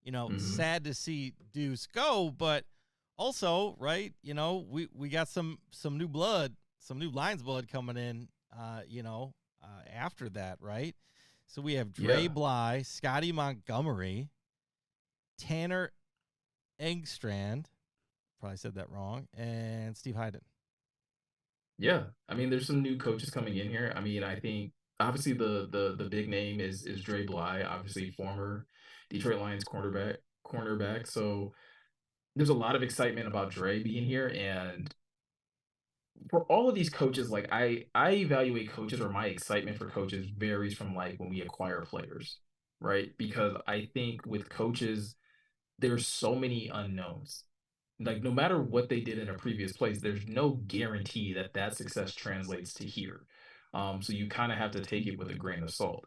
Mm-hmm. sad to see Deuce go, but also, right, we got some new blood, some new Lions blood coming in, after that, right? So we have Dre Yeah. Bly, Scotty Montgomery, Tanner Engstrand, probably said that wrong, and Steve Hyden. Yeah. I mean, there's some new coaches coming in here. I mean, I think obviously the big name is Dre Bly, obviously former Detroit Lions cornerback. So there's a lot of excitement about Dre being here. And for all of these coaches, like I evaluate coaches, or my excitement for coaches varies from like when we acquire players, right? Because I think with coaches, there's so many unknowns. Like no matter what they did in a previous place, there's no guarantee that that success translates to here. So you kind of have to take it with a grain of salt.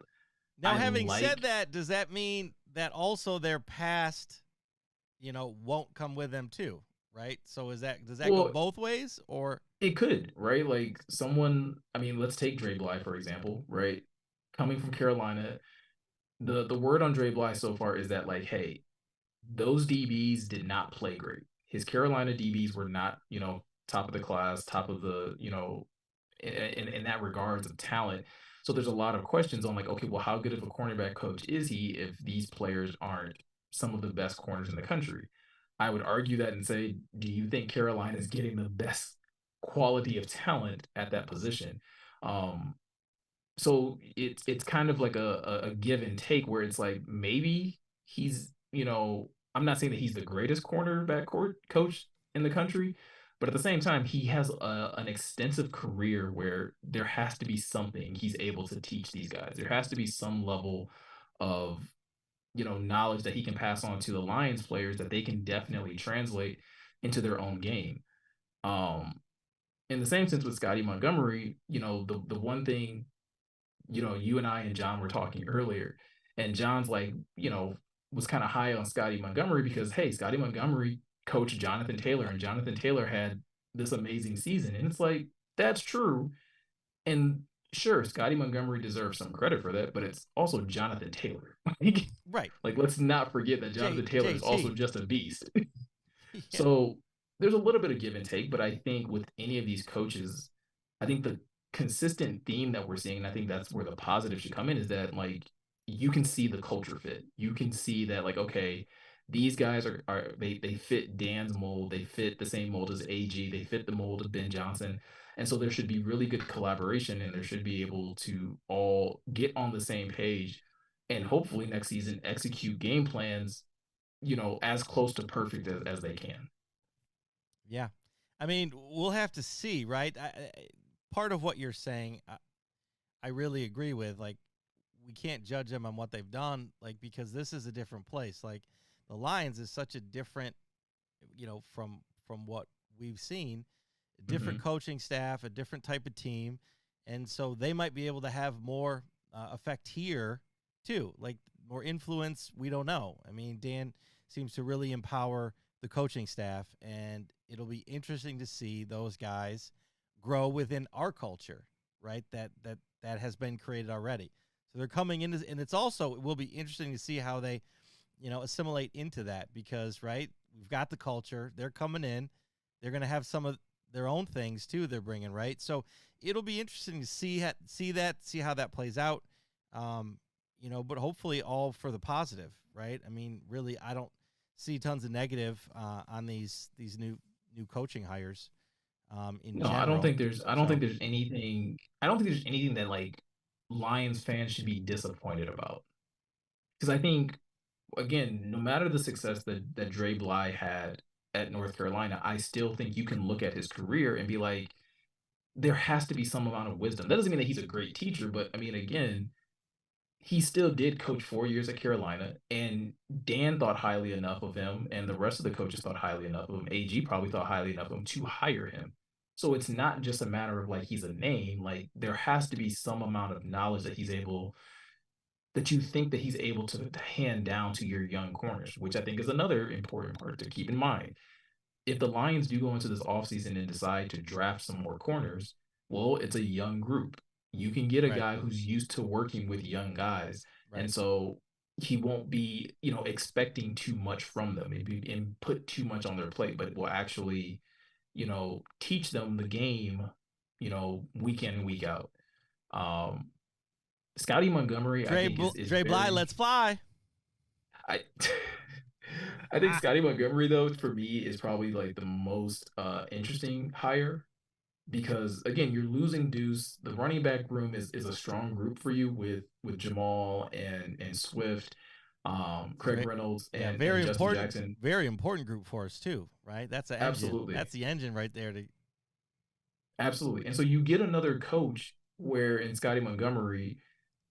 Now, I having said like that, does that mean that also their past, won't come with them too, right? So does that go well, both ways, or it could, right? Like someone, I mean, let's take Dre Bly for example, right? Coming from Carolina, the word on Dre Bly so far is that like, hey, those DBs did not play great. His Carolina DBs were not, top of the class, top of the, in that regards of talent. So there's a lot of questions on like, okay, well, how good of a cornerback coach is he if these players aren't some of the best corners in the country? I would argue that and say, do you think Carolina is getting the best quality of talent at that position? Um, so it's kind of like a give and take where it's like maybe he's I'm not saying that he's the greatest coach in the country, but at the same time he has an extensive career where there has to be something he's able to teach these guys. There has to be some level of knowledge that he can pass on to the Lions players that they can definitely translate into their own game. Um, in the same sense with Scotty Montgomery, the one thing you and I and John were talking earlier, and John's like, was kind of high on Scotty Montgomery because hey, Scotty Montgomery coached Jonathan Taylor, and Jonathan Taylor had this amazing season, and it's like that's true, and sure, Scotty Montgomery deserves some credit for that, but it's also Jonathan Taylor. like, right? like let's not forget that Jonathan Taylor is also JT. just a beast. Yeah. So there's a little bit of give and take, but I think with any of these coaches, I think the consistent theme that we're seeing, and I think that's where the positive should come in, is that like you can see the culture fit. You can see that like, okay, these guys are they fit Dan's mold, they fit the same mold as AG, they fit the mold of Ben Johnson. And so there should be really good collaboration and there should be able to all get on the same page and hopefully next season execute game plans, as close to perfect as they can. Yeah. I mean, we'll have to see, right? Part of what you're saying, I really agree with. Like, we can't judge them on what they've done, like, because this is a different place. Like, the Lions is such a different, from what we've seen, a different Mm-hmm. coaching staff, a different type of team, and so they might be able to have more effect here too, like more influence. We don't know. I mean, Dan seems to really empower the coaching staff, and it'll be interesting to see those guys grow within our culture, right? That has been created already. So they're coming into, and it will be interesting to see how they, assimilate into that because, right, we've got the culture. They're coming in. They're going to have some of their own things too. They're bringing, right. So it'll be interesting to see how that plays out. Um, but hopefully all for the positive, right? I mean, really, I don't see tons of negative on these new coaching hires in No, general. So I don't think there's anything that like Lions fans should be disappointed about. Because I think again, no matter the success that Dre Bly had at North Carolina, I still think you can look at his career and be like, there has to be some amount of wisdom. That doesn't mean that he's a great teacher, but I mean, again, he still did coach 4 years at Carolina, and Dan thought highly enough of him, and the rest of the coaches thought highly enough of him. AG probably thought highly enough of him to hire him. So it's not just a matter of like he's a name. Like there has to be some amount of knowledge that you think that he's able to hand down to your young corners, which I think is another important part to keep in mind. If the Lions do go into this offseason and decide to draft some more corners, well, it's a young group. You can get a right, guy who's used to working with young guys. And right. so he won't be, expecting too much from them and put too much on their plate, but will actually, teach them the game, week in and week out. Um, Scotty Montgomery, I think is Dre Bly, very let's fly. I I think Scotty Montgomery though for me is probably like the most interesting hire because again you're losing Deuce. The running back room is a strong group for you with Jamal and Swift, Craig Reynolds Yeah, and Justin Jackson. very important group for us too, right? That's the engine. Absolutely. That's the engine right there. Absolutely. And so you get another coach where in Scotty Montgomery,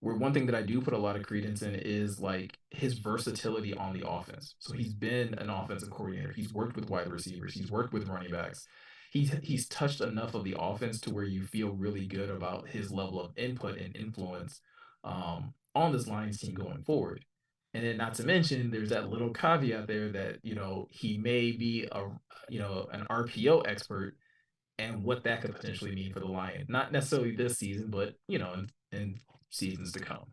where one thing that I do put a lot of credence in is like his versatility on the offense. So he's been an offensive coordinator. He's worked with wide receivers. He's worked with running backs. He's touched enough of the offense to where you feel really good about his level of input and influence on this Lions team going forward. And then not to mention, there's that little caveat there that, he may be an RPO expert and what that could potentially mean for the Lions. Not necessarily this season, but in seasons to come.